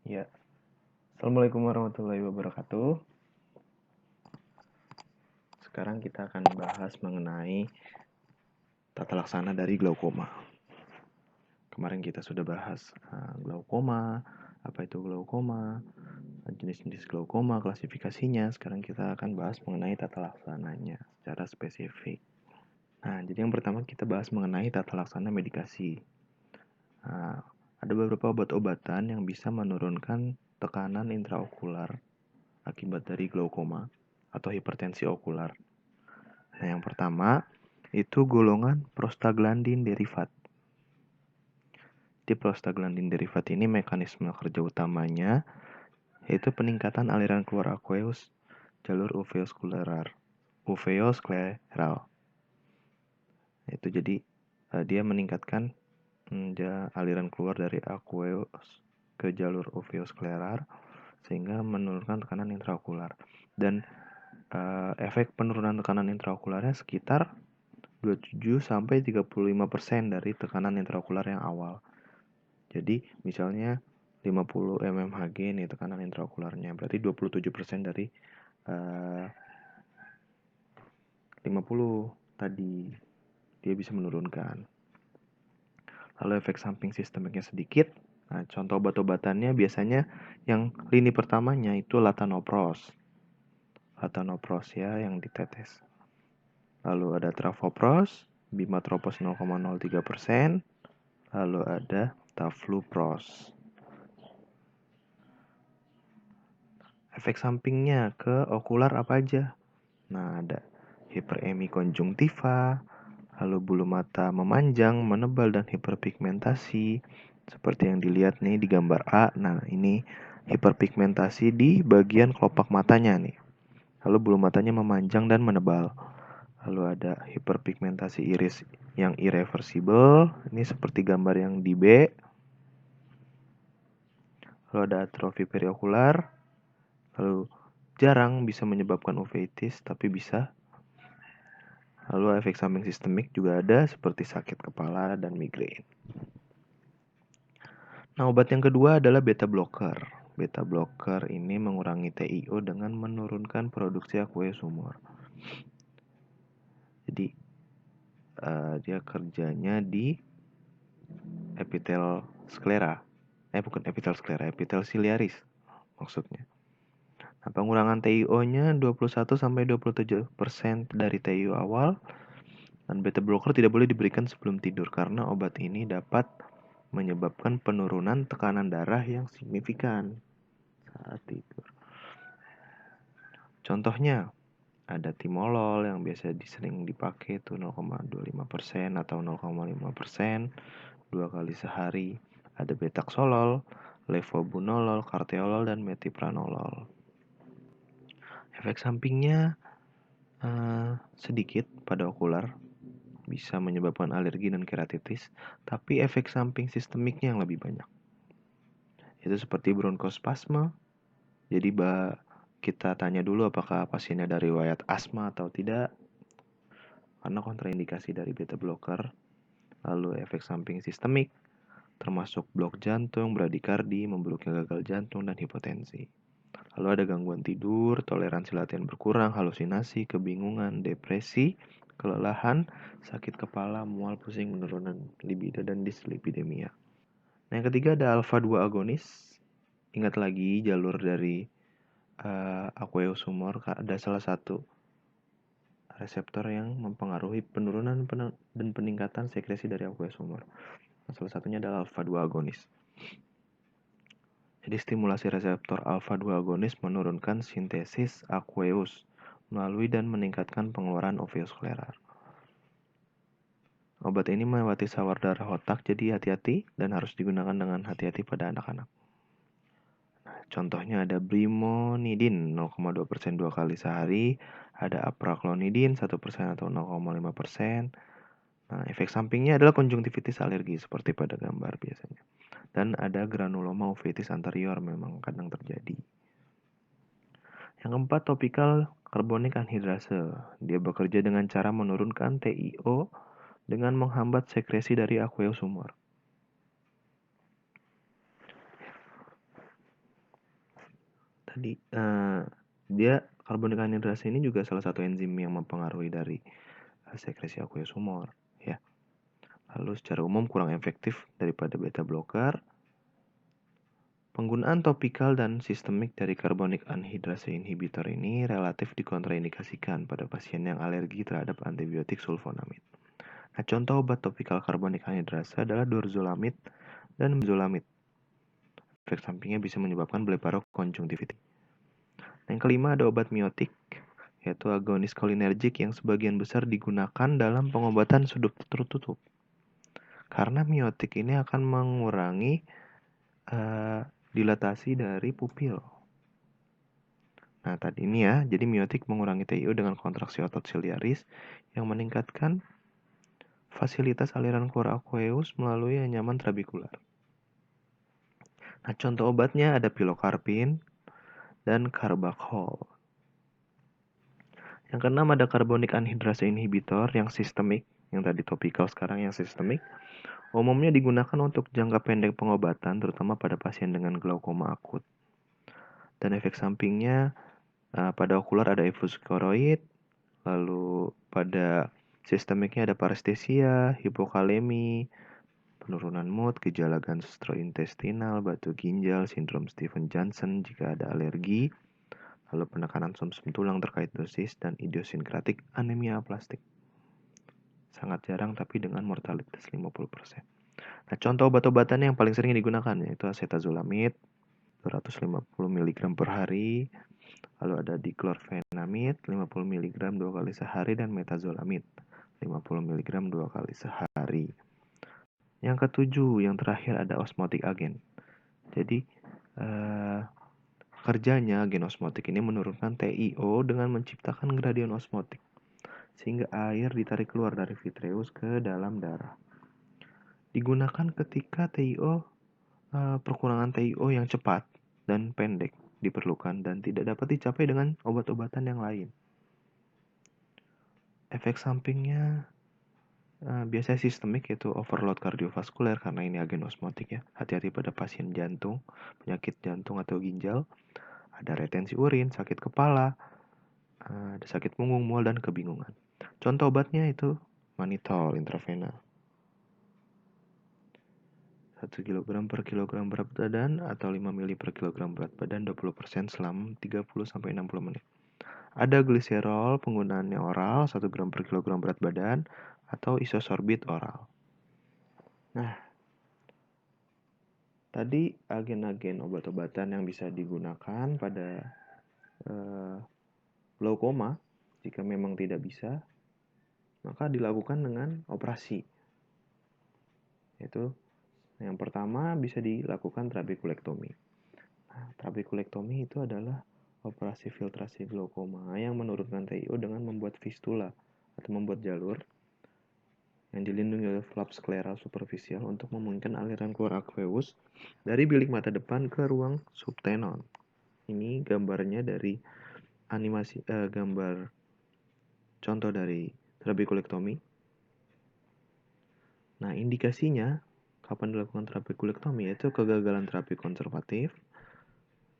Ya, Assalamualaikum warahmatullahi wabarakatuh. Sekarang kita akan bahas mengenai tata laksana dari glaukoma. Kemarin kita sudah bahas glaukoma, apa itu glaukoma, jenis-jenis glaukoma, klasifikasinya. Sekarang kita akan bahas mengenai tata laksananya secara spesifik. Nah, jadi yang pertama kita bahas mengenai tata laksana medikasi. Nah, ada beberapa obat-obatan yang bisa menurunkan tekanan intraokular akibat dari glaukoma atau hipertensi okular. Nah, yang pertama itu golongan prostaglandin derivat. Di prostaglandin derivat ini mekanisme kerja utamanya yaitu peningkatan aliran keluar aqueous jalur uveoskleral. Itu jadi dia meningkatkan aliran keluar dari aqueous ke jalur uveoskleral sehingga menurunkan tekanan intraokular. Dan efek penurunan tekanan intraokularnya sekitar 27-35% dari tekanan intraokular yang awal. Jadi misalnya 50 mmHg nih tekanan intraokularnya, berarti 27% dari 50 tadi dia bisa menurunkan. Lalu efek samping sistemiknya sedikit. Nah, contoh obat-obatannya biasanya yang lini pertamanya itu latanopros. Latanopros ya yang ditetes. Lalu ada travoprost, bimatropos 0,03%. Lalu ada tafluprost. Efek sampingnya ke okular apa aja? Nah, ada hiperemi konjungtiva, lalu bulu mata memanjang, menebal, dan hiperpigmentasi. Seperti yang dilihat nih di gambar A. Nah, ini hiperpigmentasi di bagian kelopak matanya nih. Lalu bulu matanya memanjang dan menebal. Lalu ada hiperpigmentasi iris yang irreversible. Ini seperti gambar yang di B. Lalu ada atrofi periokular. Lalu jarang bisa menyebabkan uveitis, tapi bisa. Lalu efek samping sistemik juga ada seperti sakit kepala dan migrain. Nah, obat yang kedua adalah beta blocker. Beta blocker ini mengurangi TiO dengan menurunkan produksi aqueous humor. Jadi dia kerjanya di epitel sklera. Bukan epitel sklera, epitel ciliaris maksudnya. Nah, pengurangan TiO-nya 21-27% dari TiO awal. Dan beta blocker tidak boleh diberikan sebelum tidur karena obat ini dapat menyebabkan penurunan tekanan darah yang signifikan saat tidur. Contohnya ada timolol yang biasa sering dipakai itu 0,25% atau 0,5% 2 kali sehari. Ada betaxolol, levobunolol, karteolol, dan metipranolol. Efek sampingnya sedikit pada okular, bisa menyebabkan alergi dan keratitis, tapi efek samping sistemiknya yang lebih banyak. Itu seperti bronkospasme. Jadi kita tanya dulu apakah pasiennya dari riwayat asma atau tidak, karena kontraindikasi dari beta blocker. Lalu efek samping sistemik, termasuk blok jantung, bradikardi, memburuknya gagal jantung, dan hipotensi. Lalu ada gangguan tidur, toleransi latihan berkurang, halusinasi, kebingungan, depresi, kelelahan, sakit kepala, mual, pusing, penurunan libido, dan dislipidemia. Nah, yang ketiga ada alpha 2 agonis. Ingat lagi jalur dari aqueous humor, ada salah satu reseptor yang mempengaruhi penurunan dan peningkatan sekresi dari aqueous humor. Nah, salah satunya adalah alpha 2 agonis. Jadi stimulasi reseptor alpha 2 agonis menurunkan sintesis aqueous melalui dan meningkatkan pengeluaran uveoskleral. Obat ini melewati sawar darah otak, jadi hati-hati dan harus digunakan dengan hati-hati pada anak-anak. Nah, contohnya ada brimonidin 0,2% 2 kali sehari, ada apraklonidin 1% atau 0,5%. Nah, efek sampingnya adalah konjungtivitis alergi seperti pada gambar biasanya. Dan ada granuloma uveitis anterior memang kadang terjadi. Yang keempat, topikal karbonik anhidrase. Dia bekerja dengan cara menurunkan TiO dengan menghambat sekresi dari aqueous humor. tadi dia karbonik anhidrasa ini juga salah satu enzim yang mempengaruhi dari sekresi aqueous humor ya. Lalu secara umum kurang efektif daripada beta blocker. Penggunaan topikal dan sistemik dari karbonik anhidrasa inhibitor ini relatif dikontraindikasikan pada pasien yang alergi terhadap antibiotik sulfonamid. Nah, contoh obat topikal karbonik anhidrasa adalah dorzolamid dan midazolamid. Efek sampingnya bisa menyebabkan blefarokonjungtivitis. Yang kelima ada obat miotik, yaitu agonis kolinergik yang sebagian besar digunakan dalam pengobatan sudut tertutup. Karena miotik ini akan mengurangi dilatasi dari pupil. Nah, tadi ini ya, jadi miotik mengurangi TiO dengan kontraksi otot ciliaris yang meningkatkan fasilitas aliran keluar aqueous melalui anyaman trabekular. Nah, contoh obatnya ada pilokarpin dan carbachol. Yang keenam ada karbonik anhidrasa inhibitor yang sistemik, yang tadi topikal sekarang yang sistemik. Umumnya digunakan untuk jangka pendek pengobatan, terutama pada pasien dengan glaukoma akut. Dan efek sampingnya pada okular ada efuskoroid, lalu pada sistemiknya ada parestesia, hipokalemi, penurunan mood, gejala gastrointestinal, batu ginjal, sindrom Stevens-Johnson jika ada alergi, lalu penekanan sumsum tulang terkait dosis, dan idiosinkratik anemia aplastik. Sangat jarang tapi dengan mortalitas 50%. Nah, contoh obat-obatan yang paling sering digunakan yaitu acetazolamid 250 mg per hari, lalu ada diklorfenamid 50 mg 2 kali sehari, dan metazolamid 50 mg 2 kali sehari. Yang ketujuh, yang terakhir ada osmotic agent. Jadi kerjanya agen osmotik ini menurunkan TiO dengan menciptakan gradien osmotik sehingga air ditarik keluar dari vitreus ke dalam darah. Digunakan ketika perkurangan TiO yang cepat dan pendek diperlukan dan tidak dapat dicapai dengan obat-obatan yang lain. Efek sampingnya biasanya sistemik, yaitu overload kardiovaskuler karena ini agen osmotik ya. Hati-hati pada pasien jantung, penyakit jantung atau ginjal. Ada retensi urin, sakit kepala, ada sakit punggung, mual, dan kebingungan. Contoh obatnya itu mannitol intravena. 1 kg per kilogram berat badan atau 5 ml per kilogram berat badan 20% selama 30-60 menit. Ada gliserol, penggunaannya oral 1 gram per kilogram berat badan atau isosorbit oral. Nah, tadi agen-agen obat-obatan yang bisa digunakan pada glaukoma. Jika memang tidak bisa, maka dilakukan dengan operasi. Yaitu yang pertama bisa dilakukan trabekulektomi. Nah, trabekulektomi itu adalah operasi filtrasi glaukoma yang menurunkan TiO dengan membuat fistula atau membuat jalur yang dilindungi oleh flap skleral superficial untuk memungkinkan aliran keluar aqueous dari bilik mata depan ke ruang subtenon. Ini gambarnya dari animasi gambar contoh dari trabekulektomi. Nah, indikasinya kapan dilakukan trabekulektomi yaitu kegagalan terapi konservatif,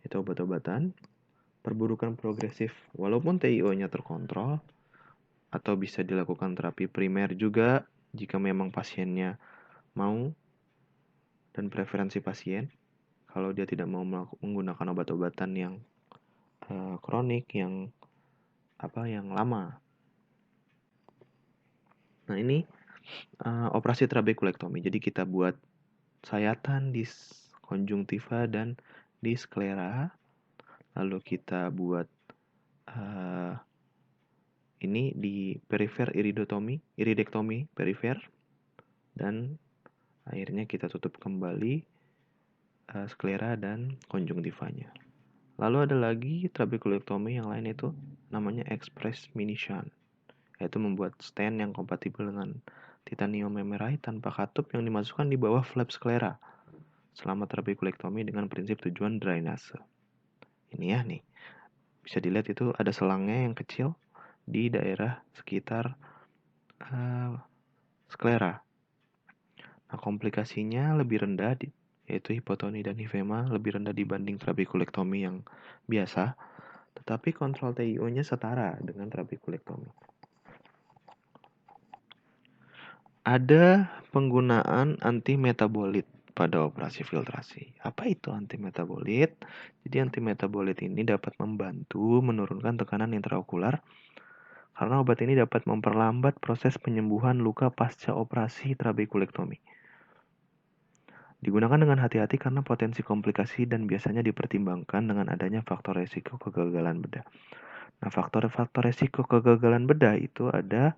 itu obat-obatan, perburukan progresif walaupun TiO-nya terkontrol, atau bisa dilakukan terapi primer juga jika memang pasiennya mau dan preferensi pasien. Kalau dia tidak mau menggunakan obat-obatan yang kronik, yang lama. Nah, ini operasi trabekulektomi. Jadi kita buat sayatan di konjungtiva dan di sklera, lalu kita buat ini di perifer iridektomi perifer, dan akhirnya kita tutup kembali sklera dan konjungtivanya. Lalu ada lagi trabekulektomi yang lain, itu namanya express mini shunt, yaitu membuat stent yang kompatibel dengan titanium emerai tanpa katup yang dimasukkan di bawah flap sklera selama trabekulektomi dengan prinsip tujuan drainase. Ini ya nih, bisa dilihat itu ada selangnya yang kecil di daerah sekitar sklera. Nah, komplikasinya lebih rendah yaitu hipotoni dan hifema lebih rendah dibanding trabekulektomi yang biasa, tetapi kontrol TIO-nya setara dengan trabekulektomi. Ada penggunaan antimetabolit pada operasi filtrasi. Apa itu antimetabolit? Jadi antimetabolit ini dapat membantu menurunkan tekanan intraokular karena obat ini dapat memperlambat proses penyembuhan luka pasca operasi trabekulektomi. Digunakan dengan hati-hati karena potensi komplikasi dan biasanya dipertimbangkan dengan adanya faktor resiko kegagalan bedah. Nah, faktor-faktor resiko kegagalan bedah itu ada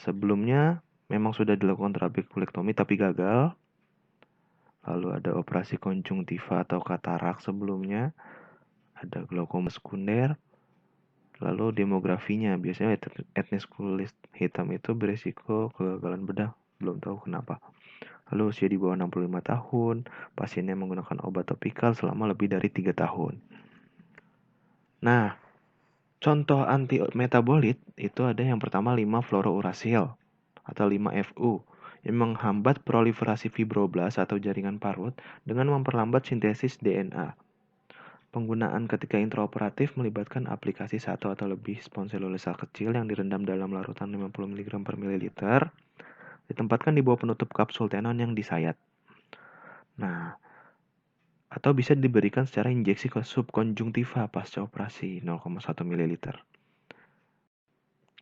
sebelumnya memang sudah dilakukan trabekulektomi tapi gagal. Lalu ada operasi konjungtiva atau katarak sebelumnya, ada glaukoma sekunder. Lalu demografinya, biasanya etnis kulit hitam itu berisiko kegagalan bedah, belum tahu kenapa. Lalu usia di bawah 65 tahun, pasiennya menggunakan obat topikal selama lebih dari 3 tahun. Nah, contoh antimetabolit itu ada yang pertama 5-fluorouracil atau 5-FU yang menghambat proliferasi fibroblast atau jaringan parut dengan memperlambat sintesis DNA. Penggunaan ketika intraoperatif melibatkan aplikasi 1 atau lebih sponselula sel kecil yang direndam dalam larutan 50 mg per mililiter, ditempatkan di bawah penutup kapsul tenon yang disayat. Nah, atau bisa diberikan secara injeksi ke subkonjungtiva pasca operasi 0,1 ml.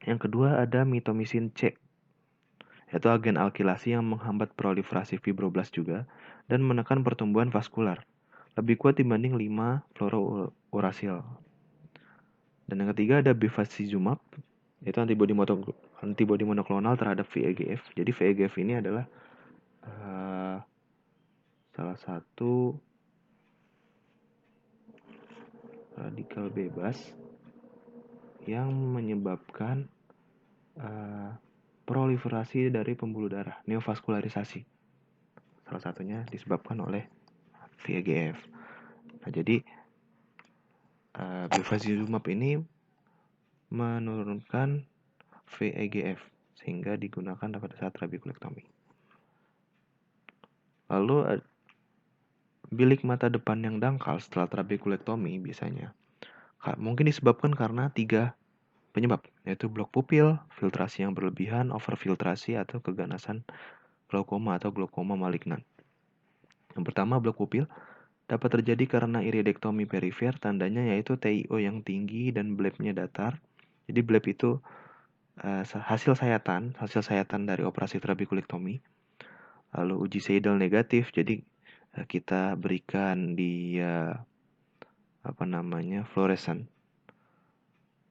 Yang kedua ada mitomycin C, yaitu agen alkilasi yang menghambat proliferasi fibroblast juga dan menekan pertumbuhan vaskular. Lebih kuat dibanding 5-fluorouracil. Dan yang ketiga ada bevacizumab, yaitu antibodi monoklonal terhadap VEGF. Jadi VEGF ini adalah salah satu radikal bebas yang menyebabkan proliferasi dari pembuluh darah, neovaskularisasi. Salah satunya disebabkan oleh VEGF. Nah, jadi bevacizumab ini menurunkan VEGF sehingga digunakan pada saat trabekulektomi. Lalu bilik mata depan yang dangkal setelah trabekulektomi biasanya mungkin disebabkan karena 3 penyebab, yaitu blok pupil, filtrasi yang berlebihan, overfiltrasi, atau keganasan glaukoma atau glaukoma malignan. Yang pertama, blok pupil dapat terjadi karena iridektomi perifer, tandanya yaitu TIO yang tinggi dan blebnya datar. Jadi bleb itu hasil sayatan dari operasi trabekulektomi. Lalu uji Seidel negatif, jadi kita berikan dia fluoresan.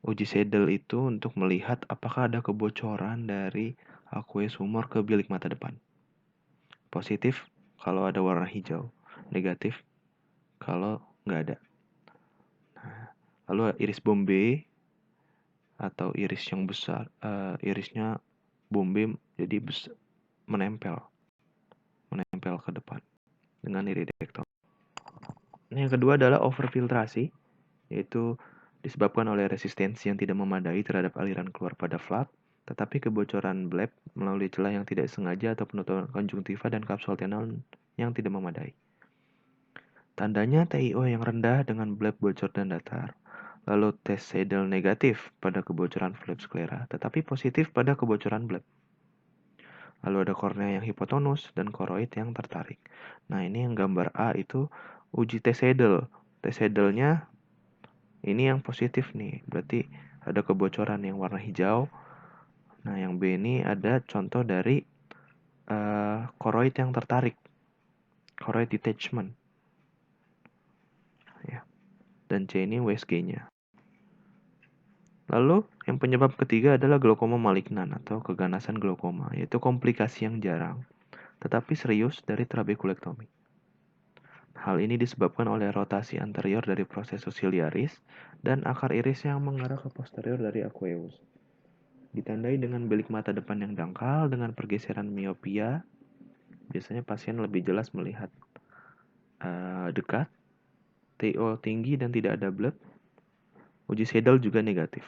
Uji Seidel itu untuk melihat apakah ada kebocoran dari aqueous humor ke bilik mata depan. Positif kalau ada warna hijau, negatif kalau nggak ada. Nah, lalu iris Bombay atau iris yang besar, irisnya Bombay jadi menempel ke depan dengan iridektomi. Nah, yang kedua adalah overfiltrasi, yaitu disebabkan oleh resistensi yang tidak memadai terhadap aliran keluar pada flap, tetapi kebocoran bleb melalui celah yang tidak sengaja atau penutupan konjungtiva dan kapsul tenon yang tidak memadai. Tandanya TIO yang rendah dengan bleb bocor dan datar. Lalu tes Seidel negatif pada kebocoran flap sklera, tetapi positif pada kebocoran bleb. Lalu ada kornea yang hipotonus dan koroid yang tertarik. Nah, ini yang gambar A itu uji tes Seidel. Tes Seidelnya ini yang positif nih, berarti ada kebocoran yang warna hijau. Nah, yang B ini ada contoh dari koroid yang tertarik, koroid detachment. Ya. Dan C ini WSG-nya. Lalu, yang penyebab ketiga adalah glaukoma malignan atau keganasan glaukoma, yaitu komplikasi yang jarang, tetapi serius dari trabekulektomi. Hal ini disebabkan oleh rotasi anterior dari proses sosiliaris dan akar iris yang mengarah ke posterior dari aqueous. Ditandai dengan bilik mata depan yang dangkal dengan pergeseran miopia. Biasanya pasien lebih jelas melihat dekat, TIO tinggi dan tidak ada bleb. Uji Seidel juga negatif.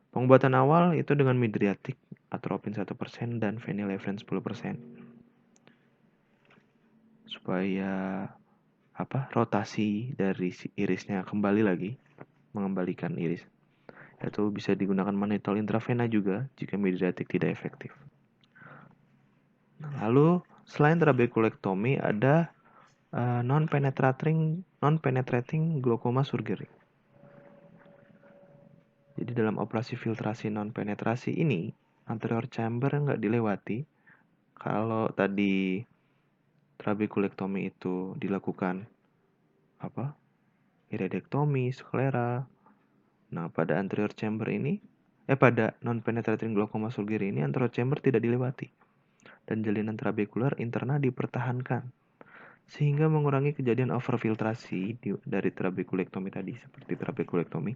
Pengobatan awal itu dengan midriatic, atropin 1% dan phenylephrine 10%. supaya rotasi dari si irisnya kembali lagi, mengembalikan iris. Itu bisa digunakan manitol intravena juga jika mediatik tidak efektif. Lalu selain trabekulektomi ada non-penetrating glaukoma surgery. Jadi dalam operasi filtrasi non-penetrasi ini anterior chamber nggak dilewati. Kalau tadi trabekulektomi itu dilakukan iridektomi, sklera. Nah, pada anterior chamber ini, pada non-penetrating glaucoma surgery ini anterior chamber tidak dilewati dan jalinan trabekular interna dipertahankan sehingga mengurangi kejadian overfiltrasi dari trabekulektomi tadi seperti trabekulektomi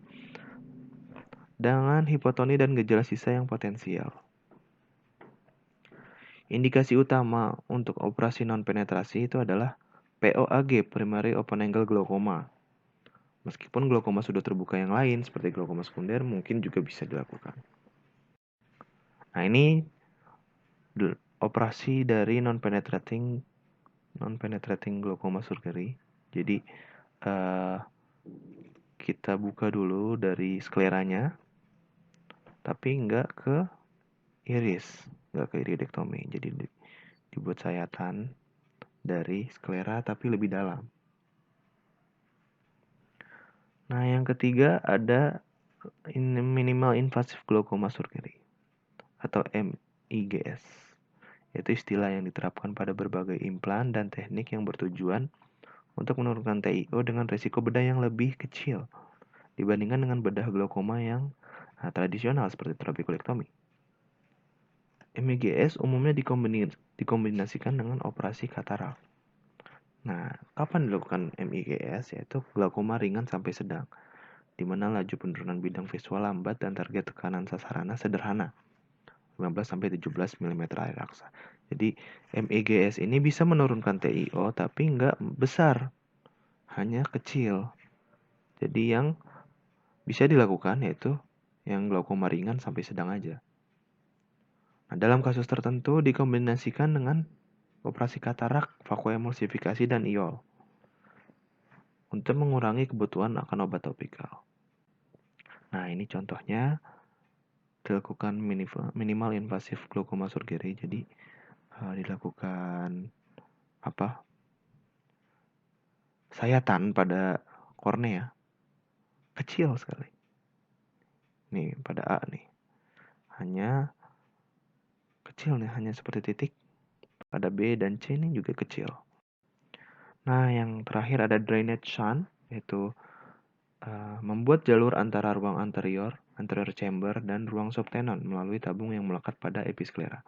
dengan hipotoni dan gejala sisa yang potensial. Indikasi utama untuk operasi non-penetrasi itu adalah POAG, primary open angle glaucoma. Meskipun glaukoma sudah terbuka yang lain seperti glaukoma sekunder mungkin juga bisa dilakukan. Nah, ini operasi dari non-penetrating glaucoma surgery. Jadi kita buka dulu dari skleranya, tapi nggak ke iris, nggak ke iridektomi. Jadi dibuat sayatan dari sklera tapi lebih dalam. Nah, yang ketiga ada minimal invasive glaucoma surgery atau MIGS. Yaitu istilah yang diterapkan pada berbagai implan dan teknik yang bertujuan untuk menurunkan TIO dengan resiko bedah yang lebih kecil dibandingkan dengan bedah glaukoma yang tradisional seperti trabekulektomi. MIGS umumnya dikombinasikan dengan operasi katarak. Nah, kapan dilakukan MIGS? Yaitu glaukoma ringan sampai sedang, di mana laju penurunan bidang visual lambat dan target tekanan sasarannya sederhana, 15-17 mm air aksa. Jadi, MIGS ini bisa menurunkan TIO tapi nggak besar, hanya kecil. Jadi, yang bisa dilakukan yaitu yang glaukoma ringan sampai sedang aja. Nah, dalam kasus tertentu dikombinasikan dengan operasi katarak, vakuemulsifikasi, dan IOL untuk mengurangi kebutuhan akan obat topikal. Nah, ini contohnya dilakukan minimal invasif glaukoma surgery. Jadi dilakukan sayatan pada kornea kecil sekali. Nih pada A nih, hanya kecil nih, hanya seperti titik. Pada B dan C ini juga kecil. Nah, yang terakhir ada drainage shunt, yaitu membuat jalur antara ruang anterior chamber, dan ruang subtenon melalui tabung yang melekat pada episklera.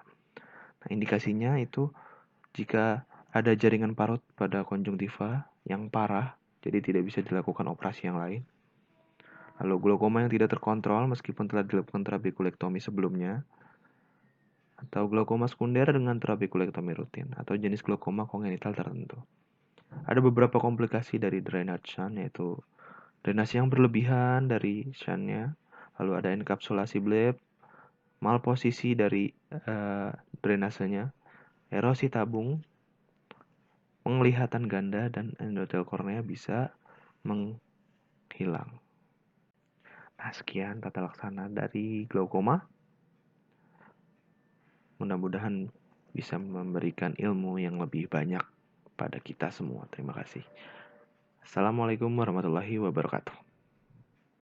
Nah, indikasinya itu jika ada jaringan parut pada konjungtiva yang parah, jadi tidak bisa dilakukan operasi yang lain. Lalu glaukoma yang tidak terkontrol meskipun telah dilakukan trabekulektomi sebelumnya, atau glaukoma sekunder dengan trabekulektomi rutin, atau jenis glaukoma kongenital tertentu. Ada beberapa komplikasi dari drainage shunt, yaitu drainasi yang berlebihan dari shuntnya, lalu ada enkapsulasi bleb, malposisi dari drainasenya, erosi tabung, penglihatan ganda, dan endotel kornea bisa menghilang. Nah, sekian tata laksana dari glaukoma. Mudah-mudahan bisa memberikan ilmu yang lebih banyak pada kita semua. Terima kasih. Assalamualaikum warahmatullahi wabarakatuh.